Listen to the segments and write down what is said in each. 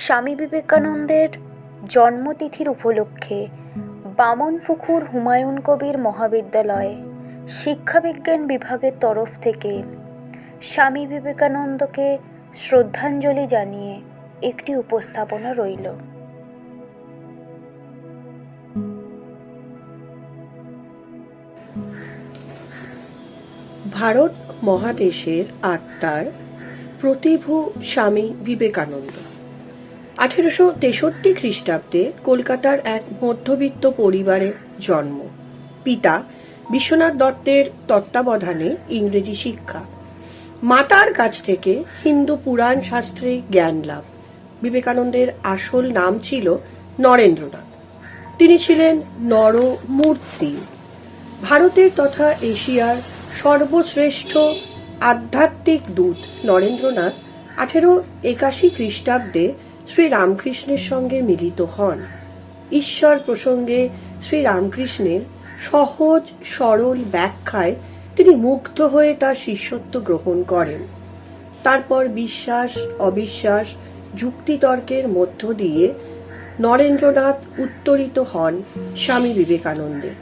স্বামী বিবেকানন্দের জন্মতিথির উপলক্ষে বামনপুকুর হুমায়ুন কবির মহাবিদ্যালয়ে শিক্ষাবিজ্ঞান বিভাগের তরফ থেকে স্বামী বিবেকানন্দকে শ্রদ্ধাঞ্জলি জানিয়ে একটি উপস্থাপনা রইল। ভারত মহাদেশের আত্মার প্রতিভু স্বামী বিবেকানন্দ 1863 খ্রিস্টাব্দে কলকাতার এক মধ্যবিত্ত পরিবারে জন্ম। পিতা বিশ্বনাথ দত্তের তত্ত্বাবধানে ইংরেজি শিক্ষা, মাতার কাছ থেকে হিন্দু পুরাণ শাস্ত্রে জ্ঞান লাভ। বিবেকানন্দের আসল নাম ছিল নরেন্দ্রনাথ। তিনি ছিলেন নরমূর্তি। ভারতের তথা এশিয়ার সর্বশ্রেষ্ঠ আধ্যাত্মিক দূত নরেন্দ্রনাথ 1881 খ্রিস্টাব্দে শ্রী রামকৃষ্ণের সঙ্গে মিলিত হন। ঈশ্বর প্রসঙ্গে শ্রী রামকৃষ্ণের সহজ সরল ব্যাখ্যায় তিনি মুগ্ধ হয়ে তার শিষ্যত্ব গ্রহণ করেন। তারপর বিশ্বাস অবিশ্বাস যুক্তিতর্কের মধ্য দিয়ে নরেন্দ্রনাথ উত্তরিত হন স্বামী বিবেকানন্দে।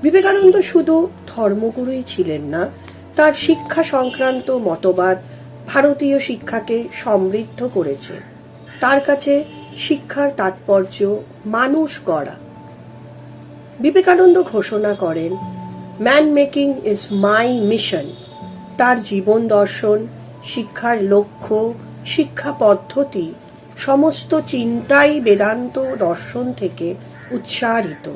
বিবেকানন্দ শুধু ধর্মগুরুই ছিলেন না, তার শিক্ষা সংক্রান্ত মতবাদ ভারতীয় শিক্ষাকে সমৃদ্ধ করেছে। তার কাছে শিক্ষার তাৎপর্য মানুষ গড়া। বিবেকানন্দ ঘোষণা করেন, man making is my mission. তার জীবন দর্শন, শিক্ষার লক্ষ্য, শিক্ষা পদ্ধতি সমস্ত চিন্তাই বেদান্ত দর্শন থেকে উৎসারিত।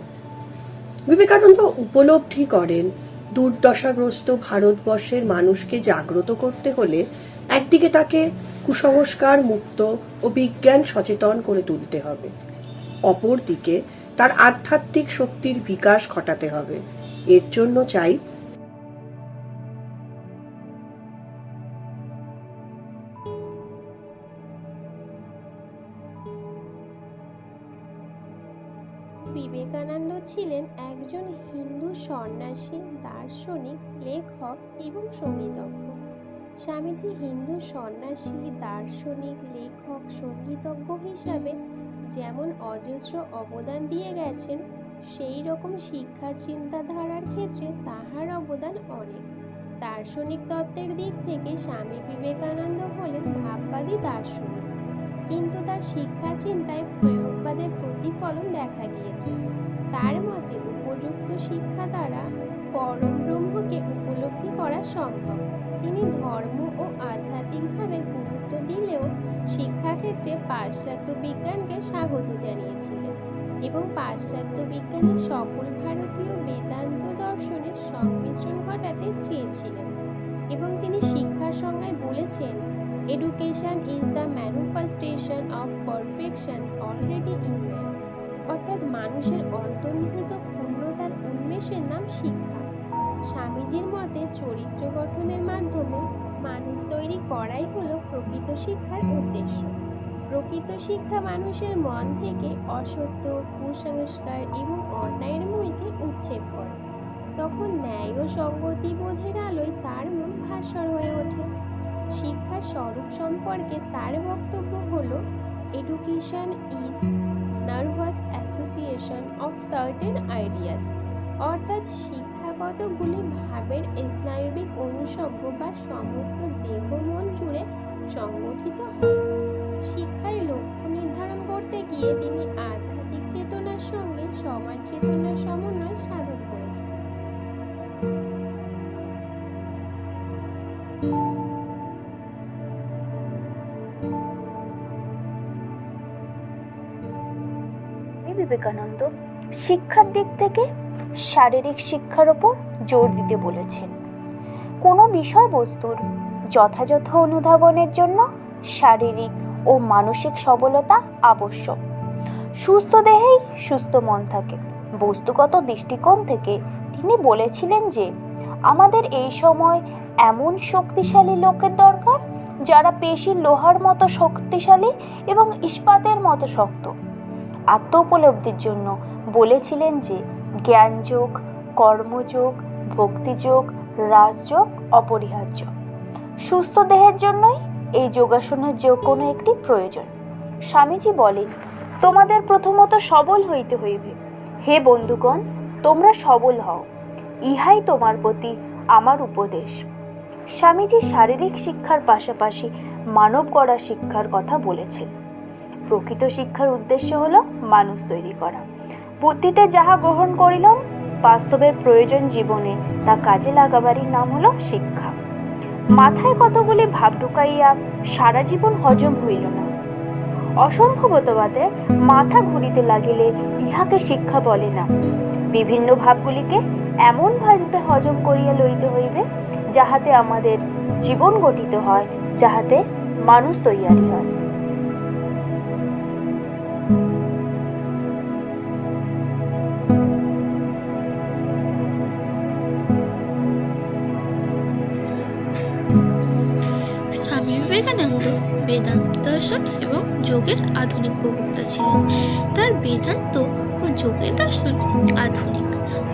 বিবেকানন্দ উপলব্ধি করেন, দুর্দশাগ্রস্ত ভারতবর্ষের মানুষকে জাগ্রত করতে হলে একদিকে তাকে কুসংস্কার মুক্ত ও বিজ্ঞান সচেতন করে তুলতে হবে, অপরদিকে তার আধ্যাত্মিক শক্তির বিকাশ ঘটাতে হবে। এর জন্য চাই বিবেকানন্দ ছিলেন একজন হিন্দু সন্ন্যাসী, দার্শনিক, লেখক এবং সঙ্গীতজ্ঞ। স্বামীজি হিন্দু সন্ন্যাসী, দার্শনিক, লেখক, সঙ্গীতজ্ঞ হিসাবে যেমন অজস্র অবদান দিয়ে গেছেন, সেই রকম শিক্ষার চিন্তাধারার ক্ষেত্রে তাহার অবদান অনেক। দার্শনিক তত্ত্বের দিক থেকে স্বামী বিবেকানন্দ হলেন ভাববাদী দার্শনিক, কিন্তু তার শিক্ষা চিন্তায় প্রয়োগবাদের প্রতিফলন দেখা গিয়েছে। তার মতে উপযুক্ত শিক্ষা দ্বারা পরম ব্রহ্মকে উপলব্ধি করা সম্ভব। তিনি ধর্ম ও আধ্যাত্মিকভাবে গুরুত্ব দিলেও শিক্ষাক্ষেত্রে পাশ্চাত্য বিজ্ঞানকে স্বাগত জানিয়েছিলেন এবং পাশ্চাত্য বিজ্ঞানের সকল ভারতীয় বেদান্ত দর্শনের সংমিশ্রণ ঘটাতে চেয়েছিলেন। এবং তিনি শিক্ষার সংজ্ঞায় বলেছেন, education is the manifestation of perfection already in man. অর্থাৎ মানুষের অন্তর্নিহিত পূর্ণতার উন্মেষের নাম শিক্ষা। স্বামীজির মতে চরিত্র গঠনের মাধ্যমে মানুষ তৈরি করাই হলো প্রকৃত শিক্ষার উদ্দেশ্য। প্রকৃত শিক্ষা মানুষের মন থেকে অসত্য, কুসংস্কার এবং অন্যায়ের মূলকে উচ্ছেদ করে। তখন ন্যায় ও সংগতি বোধের আলোয় তার মন ভাস্বর হয়ে ওঠে। শিক্ষার স্বরূপ সম্পর্কে তার বক্তব্য হলো, education is nervous association of certain ideas. অর্থাৎ শিক্ষা কতগুলি ভাবের স্নায়বিক অনুষঙ্গ বা সমস্ত দেহ মন জুড়ে সংগঠিত হয়। শিক্ষার লক্ষ্য নির্ধারণ করতে গিয়ে তিনি আধ্যাত্মিক চেতনার সঙ্গে সমাজ চেতনার সমন্বয় সাধন করেছেন। বিবেকানন্দ শিক্ষার দিক থেকে শারীরিক শিক্ষার ওপর জোর দিতে বলেছেন। কোনো বিষয়বস্তুর যথাযথ অনুধাবনের জন্য শারীরিক ও মানসিক সবলতা আবশ্যক। সুস্থ দেহেই সুস্থ মন থাকে। বস্তুগত দৃষ্টিকোণ থেকে তিনি বলেছিলেন যে আমাদের এই সময় এমন শক্তিশালী লোকের দরকার যারা পেশির লোহার মতো শক্তিশালী এবং ইস্পাতের মতো শক্ত। আত্ম উপলব্ধির জন্য বলেছিলেন যে জ্ঞানযোগ, কর্মযোগ, ভক্তিযোগ, রাজযোগ অপরিহার্য। সুস্থ দেহের জন্যই এই যোগাসনের যে কোনো একটি প্রয়োজন। স্বামীজি বলেন, তোমাদের প্রথমত সবল হইতে হইবে। হে বন্ধুগণ, তোমরা সবল হও, ইহাই তোমার প্রতি আমার উপদেশ। স্বামীজি শারীরিক শিক্ষার পাশাপাশি মানব গড়া শিক্ষার কথা বলেছেন। প্রকৃত শিক্ষার উদ্দেশ্য হল মানুষ তৈরি করা। বুদ্ধিতে যাহা গ্রহণ করিলাম, বাস্তবের প্রয়োজন জীবনে তা কাজে লাগাবারই নাম হল শিক্ষা। মাথায় কতগুলি ভাব ঢুকাইয়া সারা জীবন হজম হইল না। অসম্ভবতবাদে মাথা ঘুরিতে লাগিলে ইহাকে শিক্ষা বলে না। বিভিন্ন ভাবগুলিকে এমনভাবে হজম করিয়া লইতে হইবে যাহাতে আমাদের জীবন গঠিত হয়, যাহাতে মানুষ তৈয়ারি হয়। স্বামী বিবেকানন্দ বেদান্ত দর্শন এবং যোগের আধুনিক প্রবক্তা ছিলেন। তার বেদান্ত ও যোগের দর্শন আধুনিক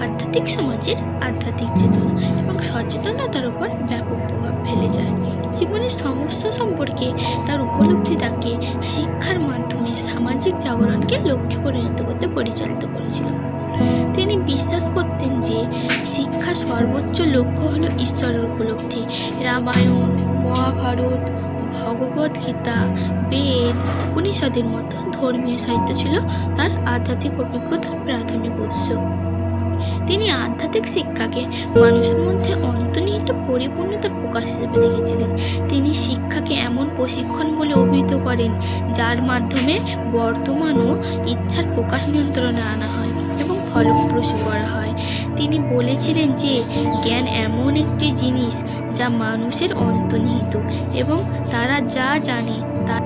আধ্যাত্মিক সমাজের আধ্যাত্মিক চেতনা এবং সচেতনতার উপর ব্যাপক প্রভাব ফেলে যায়। জীবনের সমস্যা সম্পর্কে তার উপলব্ধি তাকে শিক্ষার মাধ্যমে সামাজিক জাগরণকে লক্ষ্যে পরিণত করতে পরিচালিত করেছিল। তিনি বিশ্বাস করতেন যে শিক্ষার সর্বোচ্চ লক্ষ্য হলো ঈশ্বরের উপলব্ধি। রামায়ণ, মহাভারত, ভগবদ গীতা, বেদ, উপনিষদের মতো ধর্মীয় সাহিত্য ছিল তার আধ্যাত্মিক অভিজ্ঞতার প্রাথমিক উৎস। তিনি আধ্যাত্মিক শিক্ষাকে মানুষের মধ্যে অন্তর্নিহিত পরিপূর্ণতার প্রকাশ হিসেবে দেখেছিলেন। তিনি শিক্ষাকে এমন প্রশিক্ষণ বলে অভিহিত করেন যার মাধ্যমে বর্তমানও ইচ্ছার প্রকাশ নিয়ন্ত্রণে আনা হয় এবং ফলপ্রসূ করা হয়। তিনি বলেছিলেন যে জ্ঞান এমন একটি জিনিস যা মানুষের অন্তর্নিহিত এবং তারা যা জানে তা।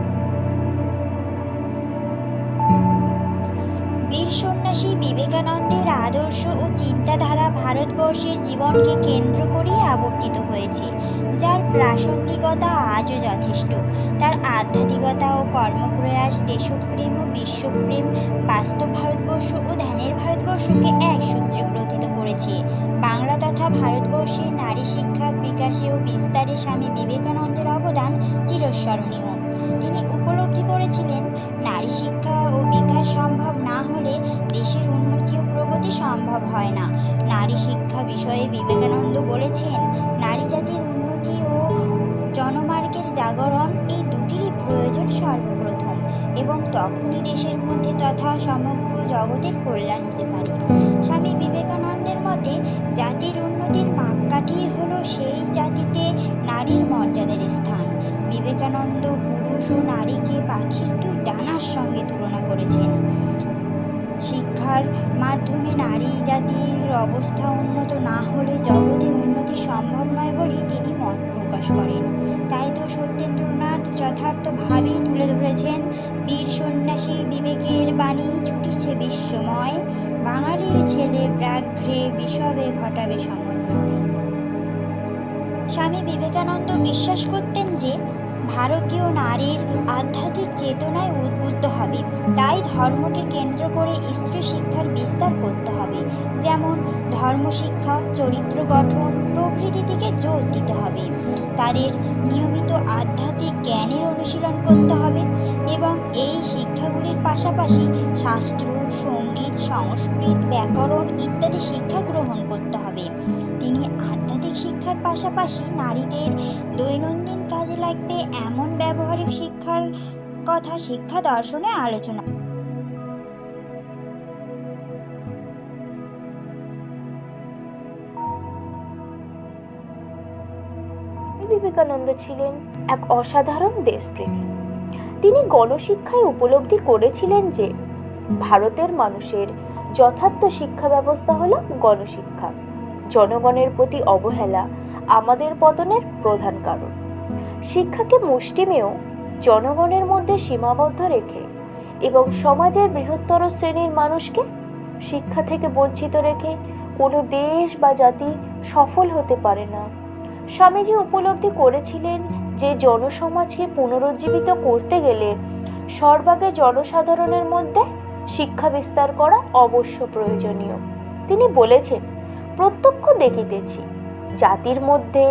বীর সন্ন্যাসী বিবেকানন্দের আদর্শ ও চিন্তাধারা ভারতবর্ষের জীবনকে কেন্দ্র করেই আবর্তিত হয়েছে, যার প্রাসঙ্গিকতা আজও যথেষ্ট। তার আধ্যাত্মিকতা ও কর্মপ্রয়াস দেশপ্রেম ও বিশ্বপ্রেম বাস্তব ভারতবর্ষ ও ধ্যানের ভারতবর্ষকে এক সূত্রে গ্রথিত করেছে। বাংলা তথা ভারতবর্ষের নারী শিক্ষার বিকাশে ও বিস্তারে স্বামী বিবেকানন্দের অবদান চিরস্মরণীয়। তিনি উপলব্ধি করেছিলেন, নারী শিক্ষা ও বিকাশ সম্ভব না হলে দেশের উন্নতি ও প্রগতি সম্ভব হয় না। নারী শিক্ষা বিষয়ে বিবেকানন্দ বলেছেন, নারী জাতির উন্নতি ও জনমার্গের জাগরণ এই দুটিরই প্রয়োজন সর্বপ্রথম, এবং তখনই দেশের মধ্যে তথা সমগ্র জগতের কল্যাণ হতে পারে। স্বামী বিবেকানন্দের মতে জাতির উন্নতির মাপকাঠি হলো সেই জাতিতে নারীর মর্যাদার স্থান। বিবেকানন্দ পুরুষ ও নারীকে পাখির দুই ডানার সঙ্গে তুলনা করেছেন। শিক্ষার মাধ্যমে নারী জাতির অবস্থা উন্নত না হলে জগতের উন্নতি সম্ভব নয় বলে তিনি মত প্রকাশ করেন। তাই তো সত্যেন্দ্রনাথ যথার্থভাবেই তুলে ধরেছেন, বীর সন্ন্যাসী বিবেকের বাণী ছুটিছে বিশ্বময়, বাঙালির ছেলে ব্যাঘ্রে বিষবে ঘটাবে সমন্বয়। স্বামী বিবেকানন্দ বিশ্বাস করতেন যে ভারতীয় নারীর আধ্যাত্মিক চেতনায় উদ্বুদ্ধ হবে, তাই ধর্মকে কেন্দ্র করে স্ত্রী শিক্ষার বিস্তার করতে হবে। যেমন ধর্মশিক্ষা, চরিত্র গঠন প্রভৃতি দিকে জোর দিতে হবে। তাদের নিয়মিত আধ্যাত্মিক জ্ঞানের অনুশীলন করতে হবে এবং এই শিক্ষাগুলির পাশাপাশি শাস্ত্র, সঙ্গীত, সংস্কৃত, ব্যাকরণ ইত্যাদি শিক্ষা গ্রহণ করতে হবে। তিনি আধ্যাত্মিক শিক্ষার পাশাপাশি নারীদের দৈনন্দিন কাজে লাগবে এমন ব্যবহারিক শিক্ষার কথা শিক্ষা দর্শনে আলোচনা। বিবেকানন্দ ছিলেন এক অসাধারণ দেশপ্রেমী। তিনি গণশিক্ষায় উপলব্ধি করেছিলেন যে ভারতের মানুষের যথার্থ শিক্ষা ব্যবস্থা হলো গণশিক্ষা। জনগণের প্রতি অবহেলা আমাদের পতনের প্রধান কারণ। শিক্ষাকে মুষ্টিমেয় জনগণের মধ্যে সীমাবদ্ধ রেখে এবং সমাজের বৃহত্তর শ্রেণীর মানুষকে শিক্ষা থেকে বঞ্চিত রেখে কোনো দেশ বা জাতি সফল হতে পারে না। স্বামীজি উপলব্ধি করেছিলেন যে জনসমাজকে পুনরুজ্জীবিত করতে গেলে সর্বাগে জনসাধারণের মধ্যে শিক্ষা বিস্তার করা অবশ্য প্রয়োজনীয়। তিনি বলেছেন, প্রত্যক্ষ দেখিতেছি জাতির মধ্যে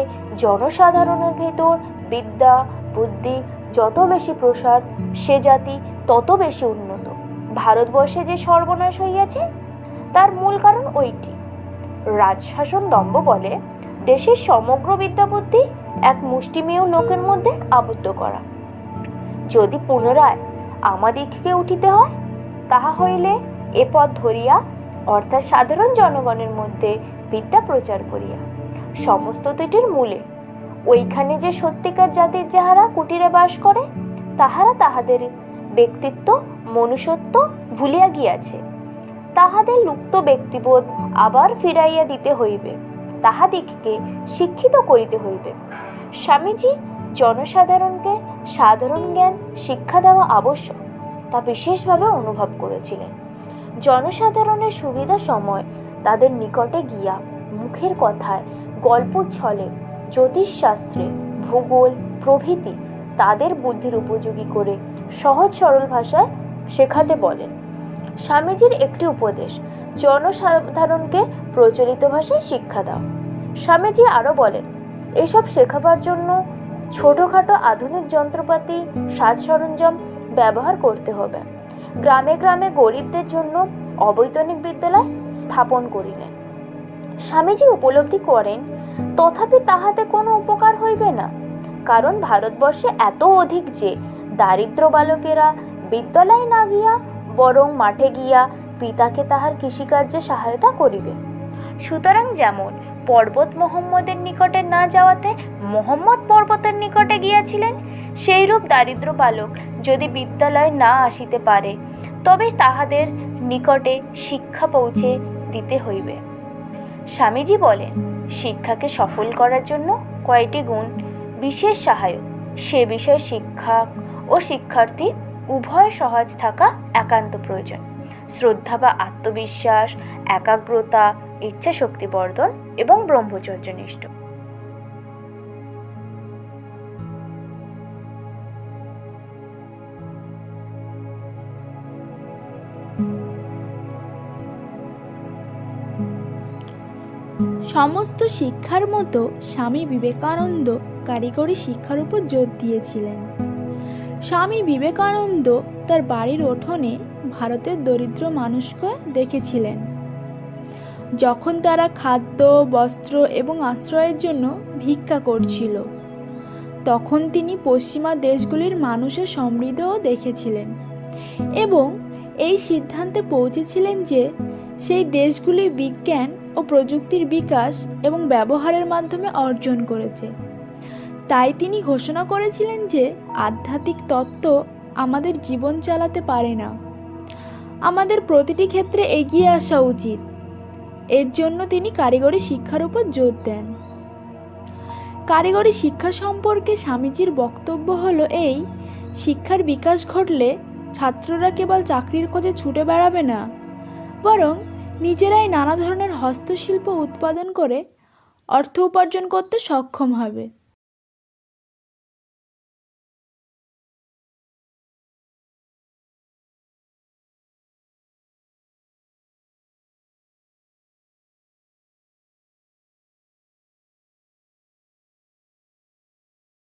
জনসাধারণের ভেতর বিদ্যা, বুদ্ধি, যত বেশি প্রসার, সে জাতি তত বেশি উন্নত। ভারতবর্ষে যে সর্বনাশ হইয়াছে তার মূল কারণ ওইটি। রাজশাসন দম্ভ বলে দেশের সমগ্র বিদ্যাবুদ্ধি এক মুষ্টিমেয় লোকের মধ্যে আবদ্ধ করা। যদি পুনরায় আমাদিগকে উঠিতে হয়, তাহা হইলে এ পথ ধরিয়া, অর্থাৎ সাধারণ জনগণের মধ্যে বিদ্যা প্রচার করিয়া। সমস্ত দুটির মূলে ওইখানে যে সত্যিকার জাতির যাহারা কুটিরে বাস করে, তাহারা তাহাদের ব্যক্তিত্ব মনুষ্যত্ব ভুলিয়া গিয়াছে। তাহাদের লুপ্ত ব্যক্তিবোধ আবার ফিরাইয়া দিতে হইবে, তাহাদিগকে শিক্ষিত করিতে হইবে। স্বামীজি জনসাধারণকে সাধারণ জ্ঞান শিক্ষা দেওয়া আবশ্যক তা বিশেষভাবে অনুভব করেছিলেন। জনসাধারণের সুবিধা সময় তাদের নিকটে গিয়া মুখের কথায়, গল্প ছলে, জ্যোতিষশাস্ত্রে, ভূগোল প্রভৃতি তাদের বুদ্ধির উপযোগী করে সহজ সরল ভাষায় শেখাতে বলেন। স্বামীজির একটি উপদেশ, জনসাধারণকে প্রচলিত ভাষায় শিক্ষা দাও। স্বামীজি আরও বলেন, এসব শেখাবার জন্য ছোটোখাটো আধুনিক যন্ত্রপাতি, সাজ সরঞ্জাম ব্যবহার করতে হবে। গ্রামে গ্রামে গরিবদের জন্য অবৈতনিক বিদ্যালয় স্থাপন করিলেন। স্বামীজি উপলব্ধি করেন, তথাপি তাহাতে কোনো উপকার হইবে না, কারণ ভারতবর্ষে এত অধিক যে দারিদ্র বালকেরা বিদ্যালয়ে না গিয়া বরং মাঠে গিয়া পিতাকে তাহার কৃষিকার্যে সহায়তা করিবে। সুতরাং যেমন পর্বত মোহাম্মদের নিকটে না যাওয়াতে মোহাম্মদ পর্বতের নিকটে গিয়াছিলেন, সেইরূপ দারিদ্র বালক যদি বিদ্যালয়ে না আসিতে পারে, তবে তাহাদের নিকটে শিক্ষা পৌঁছে দিতে হইবে। স্বামীজি বলেন, শিক্ষাকে সফল করার জন্য কয়টি গুণ বিশেষ সহায়ক, সে বিষয়ে শিক্ষক ও শিক্ষার্থী উভয় সহজ থাকা একান্ত প্রয়োজন। শ্রদ্ধা বা আত্মবিশ্বাস, একাগ্রতা, ইচ্ছাশক্তি বর্ধন এবং ব্রহ্মচর্যনিষ্ঠ। সমস্ত শিক্ষার মতো স্বামী বিবেকানন্দ কারিগরি শিক্ষার উপর জোর দিয়েছিলেন। স্বামী বিবেকানন্দ তার বাড়ির উঠোনে ভারতের দরিদ্র মানুষকে দেখেছিলেন। যখন তারা খাদ্য, বস্ত্র এবং আশ্রয়ের জন্য ভিক্ষা করছিল, তখন তিনি পশ্চিমা দেশগুলির মানুষের সমৃদ্ধও দেখেছিলেন এবং এই সিদ্ধান্তে পৌঁছেছিলেন যে সেই দেশগুলি বিজ্ঞান ও প্রযুক্তির বিকাশ এবং ব্যবহারের মাধ্যমে অর্জন করেছে। তাই তিনি ঘোষণা করেছিলেন যে আধ্যাত্মিক তত্ত্ব আমাদের জীবন চালাতে পারে না, আমাদের প্রতিটি ক্ষেত্রে এগিয়ে আসা উচিত। এর জন্য তিনি কারিগরি শিক্ষার উপর জোর দেন। কারিগরি শিক্ষা সম্পর্কে স্বামীজির বক্তব্য হলো এই, শিক্ষার বিকাশ ঘটলে ছাত্ররা কেবল চাকরির খোঁজে ছুটে বেড়াবে না, বরং নিজেরাই নানা ধরনের হস্তশিল্প উৎপাদন করে অর্থ উপার্জন করতে সক্ষম হবে।